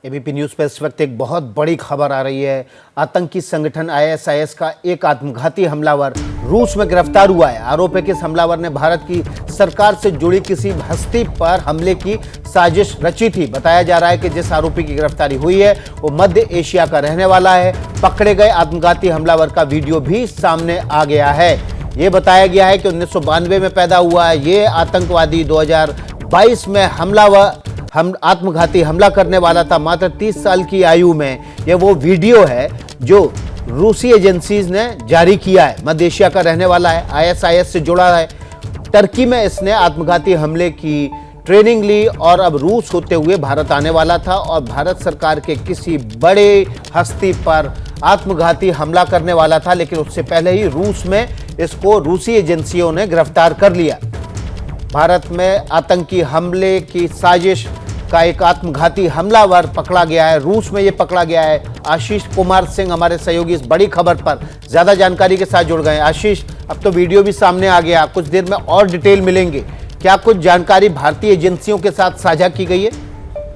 ABP news पर इस वक्त एक बहुत बड़ी खबर आ रही है। आतंकी संगठन आईएसआईएस का एक आत्मघाती हमलावर रूस में गिरफ्तार हुआ है। आरोप है कि इस हमलावर ने भारत की सरकार से जुड़ी किसी हस्ती पर हमले की साजिश रची थी। बताया जा रहा है कि जिस आरोपी की गिरफ्तारी हुई है वो मध्य एशिया का रहने वाला है। पकड़े गए आत्मघाती हमलावर का वीडियो भी सामने आ गया है। ये बताया गया है कि 1992 में पैदा हुआ है। ये आतंकवादी 2022 में आत्मघाती हमला करने वाला था। मात्र 30 साल की आयु में ये वो वीडियो है जो रूसी एजेंसीज ने जारी किया है। मध्य एशिया का रहने वाला है, आईएसआईएस से जुड़ा है। टर्की में इसने आत्मघाती हमले की ट्रेनिंग ली और अब रूस होते हुए भारत आने वाला था और भारत सरकार के किसी बड़े हस्ती पर आत्मघाती हमला करने वाला था, लेकिन उससे पहले ही रूस में इसको रूसी एजेंसियों ने गिरफ्तार कर लिया। भारत में आतंकी हमले की साजिश का एक आत्मघाती हमलावर पकड़ा गया है। रूस में ये पकड़ा गया है। आशीष कुमार सिंह हमारे सहयोगी इस बड़ी खबर पर ज्यादा जानकारी के साथ जुड़ गए हैं। आशीष, अब तो वीडियो भी सामने आ गया, कुछ देर में और डिटेल मिलेंगे। क्या कुछ जानकारी भारतीय एजेंसियों के साथ साझा की गई है?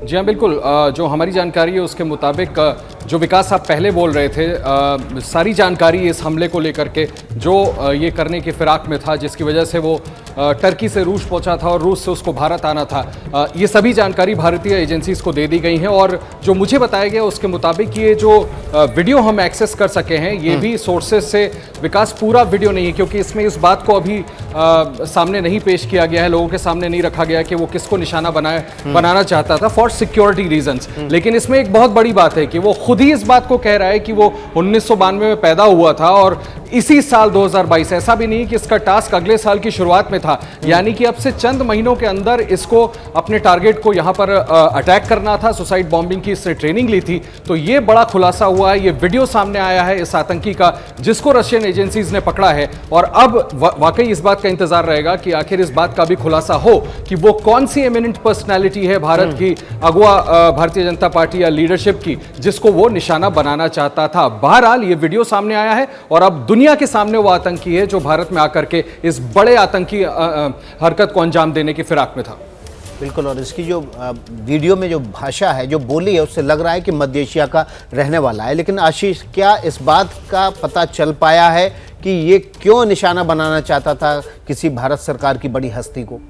जी हाँ, बिल्कुल। जो हमारी जानकारी है उसके मुताबिक जो विकास आप पहले बोल रहे थे, सारी जानकारी इस हमले को लेकर के जो ये करने की फिराक में था, जिसकी वजह से वो टर्की से रूस पहुंचा था और रूस से उसको भारत आना था, ये सभी जानकारी भारतीय एजेंसीज को दे दी गई हैं। और जो मुझे बताया गया उसके मुताबिक ये जो वीडियो हम एक्सेस कर सके हैं, ये भी सोर्सेज से विकास पूरा वीडियो नहीं है, क्योंकि इसमें इस बात को अभी सामने नहीं पेश किया गया है, लोगों के सामने नहीं रखा गया कि वो किसको निशाना बनाना चाहता था फॉर सिक्योरिटी रीजंस। लेकिन इसमें एक बहुत बड़ी बात है कि वो खुद ही इस बात को कह रहा है कि वो 1992 में पैदा हुआ था और इसी साल 2022, ऐसा भी नहीं कि इसका टास्क अगले साल की शुरुआत में था, यानी कि अब से चंद महीनों के अंदर इसको अपने टारगेट को यहां पर अटैक करना था। सुसाइड बॉम्बिंग की इससे ट्रेनिंग ली थी। तो ये बड़ा खुलासा हुआ है, ये वीडियो सामने आया है इस आतंकी का जिसको रशियन एजेंसीज ने पकड़ा है। और अब वाकई इस बात का इंतजार रहेगा कि आखिर इस बात का भी खुलासा हो कि वो कौन सी एमिनेंट पर्सनैलिटी है भारत की अगुआ भारतीय जनता पार्टी या लीडरशिप की, जिसको वो निशाना बनाना चाहता था। बहरहाल ये वीडियो सामने आया है और अब दुनिया के सामने वो आतंकी है जो भारत में आकर के इस बड़े आतंकी हरकत को अंजाम देने की फिराक में था। बिल्कुल, और इसकी जो वीडियो में जो भाषा है, जो बोली है, उससे लग रहा है कि मध्य एशिया का रहने वाला है। लेकिन आशीष, क्या इस बात का पता चल पाया है कि ये क्यों निशाना बनाना चाहता था किसी भारत सरकार की बड़ी हस्ती को?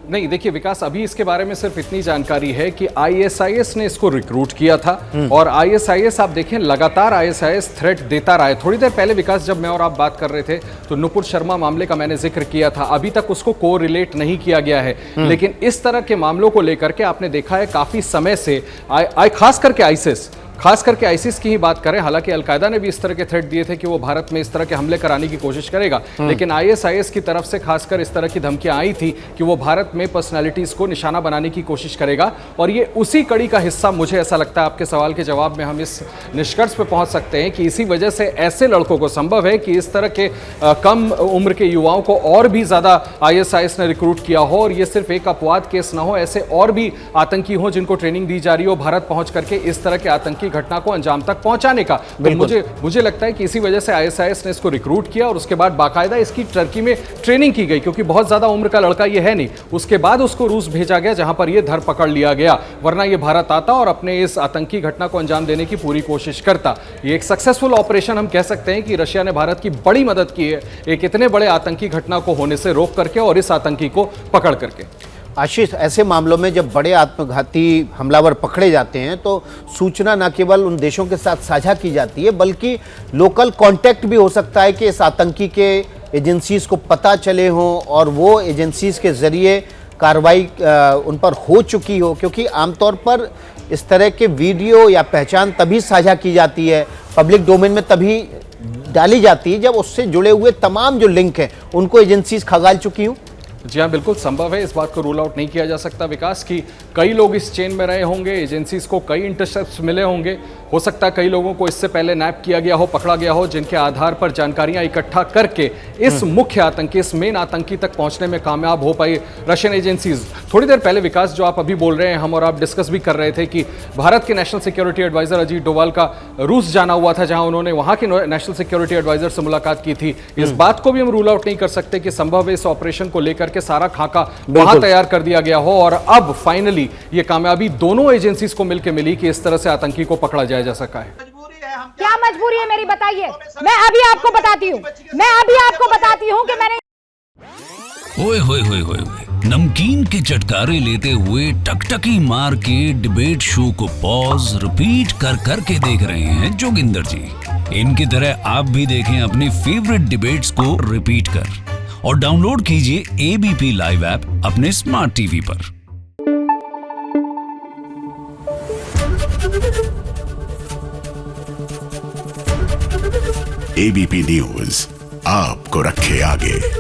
नहीं, देखिए विकास, अभी इसके बारे में सिर्फ इतनी जानकारी है कि आईएसआईएस ने इसको रिक्रूट किया था और आईएसआईएस, आप देखें, लगातार आईएसआईएस थ्रेट देता रहा है। थोड़ी देर पहले विकास, जब मैं और आप बात कर रहे थे तो नुपुर शर्मा मामले का मैंने जिक्र किया था। अभी तक उसको को रिलेट नहीं किया गया है, लेकिन इस तरह के मामलों को लेकर के आपने देखा है काफी समय से खास करके आईसिस की ही बात करें, हालांकि अलकायदा ने भी इस तरह के थ्रेट दिए थे कि वो भारत में इस तरह के हमले कराने की कोशिश करेगा, लेकिन आईएसआईएस की तरफ से खासकर इस तरह की धमकियां आई थी कि वो भारत में पर्सनालिटीज को निशाना बनाने की कोशिश करेगा। और ये उसी कड़ी का हिस्सा, मुझे ऐसा लगता है, आपके सवाल के जवाब में हम इस निष्कर्ष पर पहुंच सकते हैं कि इसी वजह से ऐसे लड़कों को संभव है कि इस तरह के कम उम्र के युवाओं को और भी ज्यादा आईएसआईएस ने रिक्रूट किया हो और ये सिर्फ एक अपवाद केस ना हो, ऐसे और भी आतंकी हो जिनको ट्रेनिंग दी जा रही हो भारत पहुंच करके इस तरह के आतंकी घटना को अंजाम तक पहुंचाने का। तो मुझे लगता है कि इसी वजह से आईएसआईएस ने इसको रिक्रूट किया और उसके बाद बाकायदा इसकी टर्की में ट्रेनिंग की गई, क्योंकि बहुत ज्यादा उम्र का लड़का ये है नहीं। उसके बाद उसको रूस भेजा गया जहां पर ये धर पकड़ लिया गया, वरना ये भारत आता और अपने इस आतंकी घटना को अंजाम देने की पूरी कोशिश करता। ये एक सक्सेसफुल ऑपरेशन हम कह सकते हैं कि रशिया ने भारत की बड़ी मदद की है एक इतने बड़े आतंकी घटना को होने से रोक करके और इस आतंकी को पकड़ करके। आशीष, ऐसे मामलों में जब बड़े आत्मघाती हमलावर पकड़े जाते हैं तो सूचना न केवल उन देशों के साथ साझा की जाती है, बल्कि लोकल कांटेक्ट भी हो सकता है कि इस आतंकी के एजेंसीज को पता चले हों और वो एजेंसीज के जरिए कार्रवाई उन पर हो चुकी हो, क्योंकि आमतौर पर इस तरह के वीडियो या पहचान तभी साझा की जाती है, पब्लिक डोमेन में तभी डाली जाती है जब उससे जुड़े हुए तमाम जो लिंक हैं उनको एजेंसीज खंगाल चुकी हों। जी हाँ, बिल्कुल संभव है, इस बात को रूल आउट नहीं किया जा सकता विकास की कई लोग इस चेन में रहे होंगे, एजेंसीज को कई इंटरसेप्ट्स मिले होंगे, हो सकता है कई लोगों को इससे पहले नैप किया गया हो, पकड़ा गया हो, जिनके आधार पर जानकारियां इकट्ठा करके इस मुख्य आतंकी, इस मेन आतंकी तक पहुंचने में कामयाब हो पाई रशियन एजेंसीज। थोड़ी देर पहले विकास, जो आप अभी बोल रहे हैं, हम और आप डिस्कस भी कर रहे थे कि भारत के national security advisor Ajit Doval का रूस जाना हुआ था, जहां उन्होंने वहां के नेशनल सिक्योरिटी एडवाइजर से मुलाकात की थी। इस बात को भी हम रूल आउट नहीं कर सकते कि संभव है इस ऑपरेशन को लेकर करके सारा खाका वहां तैयार कर दिया गया हो और अब फाइनली ये कामयाबी दोनों एजेंसीज को मिलकर मिली कि इस तरह से आतंकी को पकड़ा जाया जा सका है। क्या मजबूरी है मेरी, बताइए। मैं अभी आपको बताती हूँ कि मैंने ओए होए होए होए नमकीन के चटकारे लेते हुए टकटकी मार के डिबेट शो को पॉज रिपीट कर करके देख रहे हैं जोगिंदर जी। इनकी तरह आप भी देखें अपनी फेवरेट डिबेट्स को रिपीट कर और डाउनलोड कीजिए एबीपी लाइव ऐप अपने स्मार्ट टीवी पर। एबीपी न्यूज आपको रखे आगे।